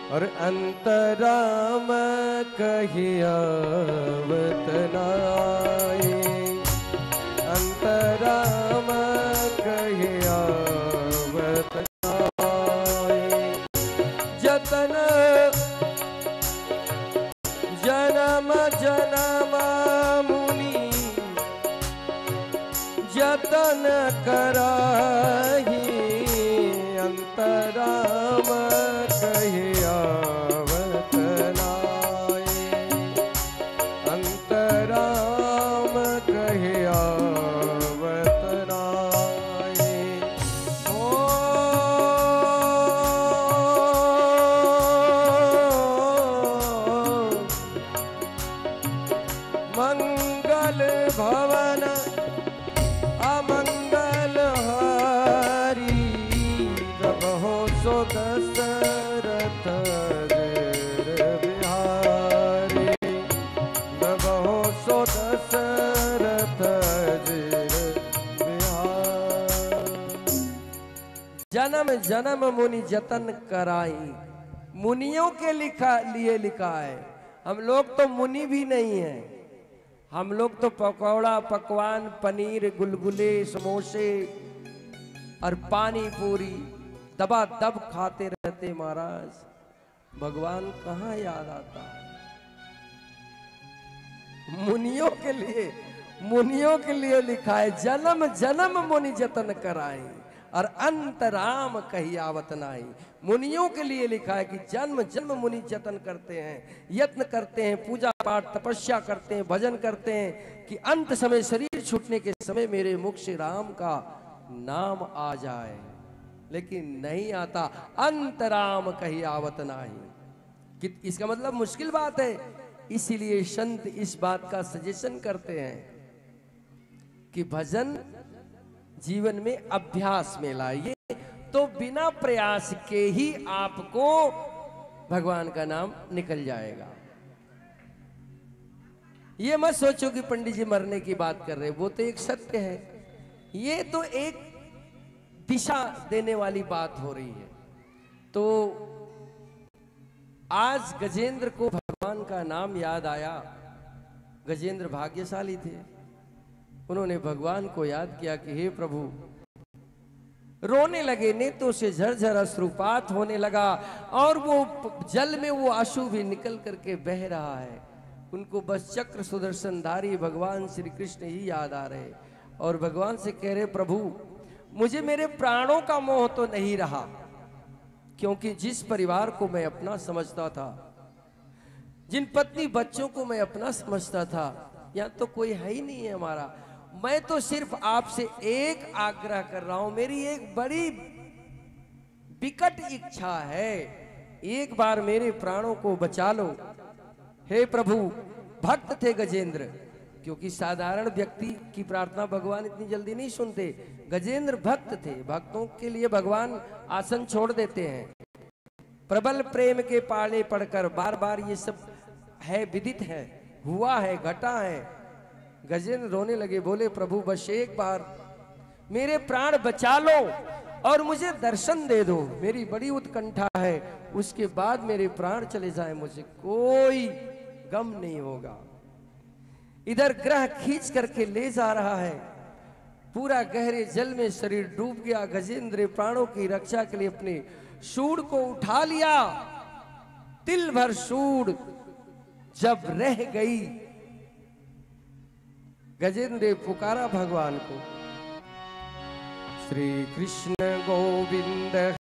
और अंतराम कहिया बतनाए, अंतराम कहिया बतनाए। जतन जन्म जन्म मुनि जतन कराही, अंतराम कहिया बतनाए, अंतराम कहिया बतनाए। ओ मंगल भवन अमंगल हारी, रबहो सो दशरथ बिहारी, रबहो सो दशरथ बिहारी। जन्म जन्म मुनि जतन कराई, मुनियों के लिए लिखा है। हम लोग तो मुनि भी नहीं हैं, हम लोग तो पकौड़ा पकवान पनीर गुलगुले समोसे और पानी पूरी दबा दब खाते रहते महाराज। भगवान कहाँ याद आता है? मुनियों के लिए लिखा है, जन्म जन्म मुनि जतन कराए और अंतराम कहियावत नाई। मुनियों के लिए लिखा है कि जन्म जन्म मुनि जतन करते हैं, यत्न करते हैं, पूजा पाठ तपस्या करते हैं, भजन करते हैं कि अंत समय शरीर छूटने के समय मेरे मुख से राम का नाम आ जाए, लेकिन नहीं आता। अंतराम कहियावत नाई, कि इसका मतलब मुश्किल बात है। इसीलिए संत इस बात का सजेशन करते हैं कि भजन जीवन में अभ्यास में लाइए, तो बिना प्रयास के ही आपको भगवान का नाम निकल जाएगा। ये मत सोचो कि पंडित जी मरने की बात कर रहे, वो तो एक सत्य है। ये तो एक दिशा देने वाली बात हो रही है। तो आज गजेंद्र को भगवान का नाम याद आया। गजेंद्र भाग्यशाली थे, उन्होंने भगवान को याद किया कि हे प्रभु, रोने लगे, नेत्रों से झरझर अश्रुपात होने लगा और वो जल में वो आंसू भी निकल करके बह रहा है। उनको बस चक्र सुदर्शनधारी भगवान श्री कृष्ण ही याद आ रहे और भगवान से कह रहे, प्रभु मुझे मेरे प्राणों का मोह तो नहीं रहा, क्योंकि जिस परिवार को मैं अपना समझता था, जिन पत्नी बच्चों को मैं अपना समझता था, यहाँ तो कोई है ही नहीं है हमारा। मैं तो सिर्फ आपसे एक आग्रह कर रहा हूं, मेरी एक बड़ी विकट इच्छा है, एक बार मेरे प्राणों को बचा लो। हे प्रभु, भक्त थे गजेंद्र, क्योंकि साधारण व्यक्ति की प्रार्थना भगवान इतनी जल्दी नहीं सुनते। गजेंद्र भक्त थे, भक्तों के लिए भगवान आसन छोड़ देते हैं। प्रबल प्रेम के पाले पड़कर बार बार ये सब है, विदित है, हुआ है, घटा है। गजेंद्र रोने लगे, बोले प्रभु बस एक बार मेरे प्राण बचा लो और मुझे दर्शन दे दो, मेरी बड़ी उत्कंठा है, उसके बाद मेरे प्राण चले जाए, मुझे कोई गम नहीं होगा। इधर ग्रह खींच करके ले जा रहा है, पूरा गहरे जल में शरीर डूब गया। गजेंद्र प्राणों की रक्षा के लिए अपने सूंड को उठा लिया। तिल भर सूंड जब रह गई, गजेंद्र पुकारा भगवान को, श्री कृष्ण गोविंद